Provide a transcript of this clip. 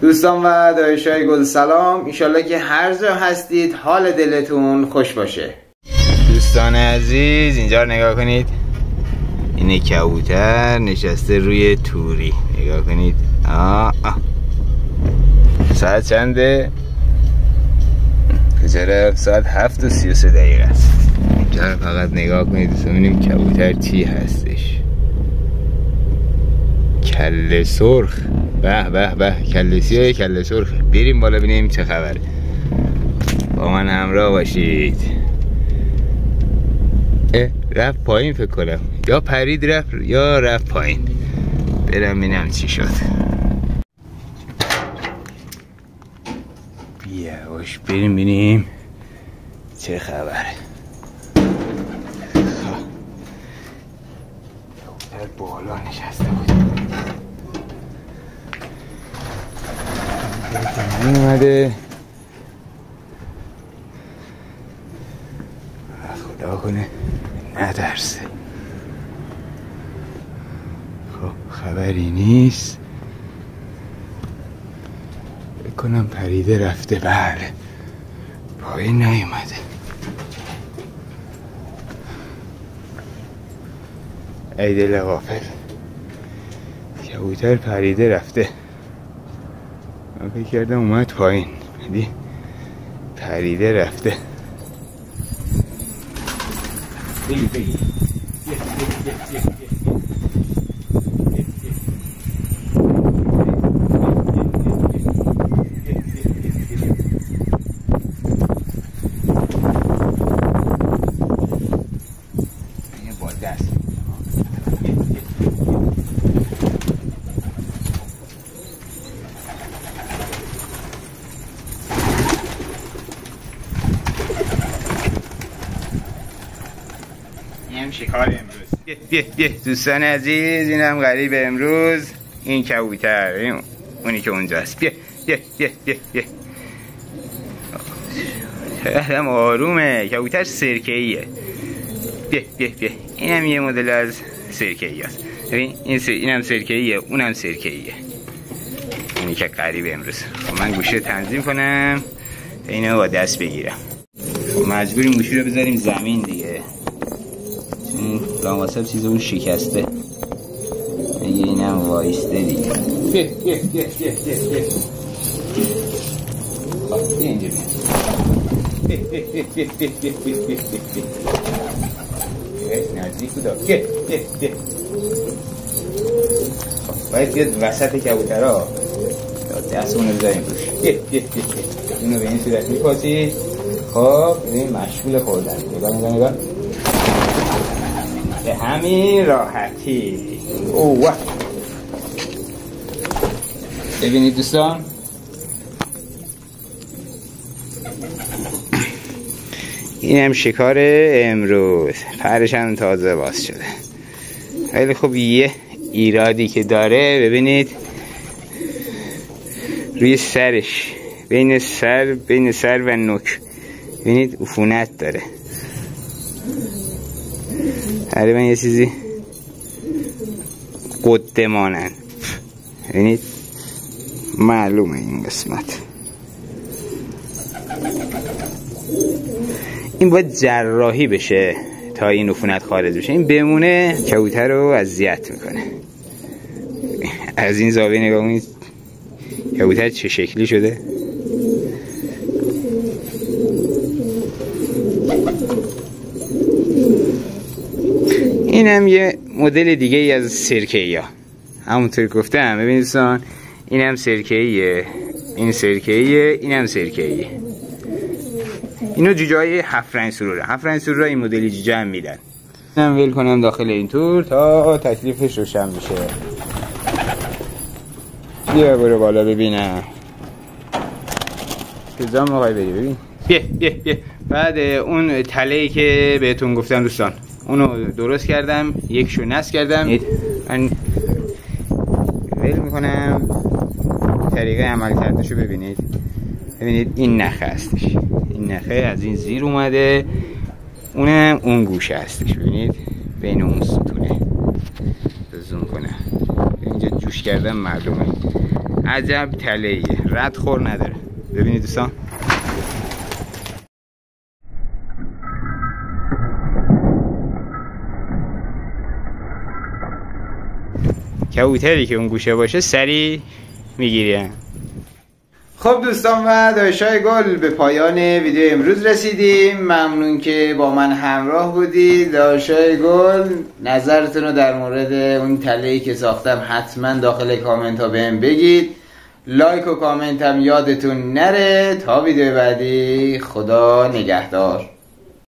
دوستان و داداشای گل سلام، ایشالله که هر جا هستید حال دلتون خوش باشه. دوستان عزیز اینجا رو نگاه کنید، اینه کبوتر نشسته روی توری، نگاه کنید. ساعت چنده؟ چرا ساعت 7:33 است. اینجا رو فقط نگاه کنید دوستان، ببینیم کبوتر چی هستش. کله سرخ، به به به، کله سیاه کله سرخ. بریم بالا ببینیم چه خبره. با من همراه باشید. رفت پایین فکر کنم، یا پرید رفت یا رفت پایین. برم ببینم چی شد. بیاوش بریم ببینیم چه خبره. در بالا نشسته بود، این اومده. خدا کنه ندرسه. خب خبری نیست، بکنم پریده رفته. بله پایین نیومده. ای دل غافل، کبوتر پریده رفته. من فکر کردم اومد پایین، ولی پریده رفته. بگی شکار امروز. بیا دوستان عزیز، اینم غریب امروز، این کبوتر، اونی که اونجاست. بیا هم آرومه. کبوتر سرکه‌ایه. بیا اینم یه مدل از سرکه‌ای است. ببین اینم سرکه‌ایه، اونم سرکه‌ایه. اینی که غریب امروز. خب من گوشه تنظیم کنم تا اینو با دست بگیرم. خب مجبوریم گوشی رو بذاریم زمین دیگه، این لاماسب چیز اون شکسته. اگه اینم وایسته دیگه. بیا اینجا بیا نزدیک بودا. بیا باید بیاد وسط کبوترها، دست اونو بذاریم روش. بیا اینو به این صورت میپاسی. خب این مشغول خوردن. نگاه به همین راحتی. اوه ببینید دوستان، این هم شکار امروز. پرش هم تازه باز شده. خیلی خوب. یه ایرادی که داره ببینید روی سرش، بین سر و نوک ببینید عفونت داره. تقریبا یه چیزی قده مانند. ببینید معلومه این قسمت. این باید جراحی بشه تا این عفونت خارج بشه. این بمونه کبوتر رو اذیت میکنه. از این زاویه نگاه کنید کبوتر چه شکلی شده. این هم یه مدل دیگه ای از سرکه‌ای ها. همونطور گفتم ببینید دوستان، این هم سرکه‌ایه، این سرکه‌ایه، این هم سرکه‌ایه. اینو جوجه های 7 رنگ سروره. 7 رنگ سروره این مدلی جوجه هم میدن. اینم ول کنم داخل این تور تا تکلیفش روشن میشه. بیا برو بالا ببینم کجا میخوای بری. ببین بیا بعد اون تله‌ای که بهتون گفتم دوستان، اونو درست کردم، یکشو نصب کردم. من ول میکنم. طریقه عمل کردشو ببینید. این نخه هستش. این نخه از این زیر اومده، اونم اون گوشه هستش. ببینید بین اون ستونه. زوم کنم اینجا جوش کردم معلومه. عجب تله‌ایه، رد خور نداره. ببینید دوستان، کبوتری که اون گوشه باشه سریع میگیریم. خب دوستان و داداشای گل، به پایان ویدیو امروز رسیدیم. ممنون که با من همراه بودید. داداشای گل، نظرتون رو در مورد اون تله‌ای که ساختم حتما داخل کامنت ها بهم بگید. لایک و کامنت هم یادتون نره. تا ویدیو بعدی، خدا نگهدار.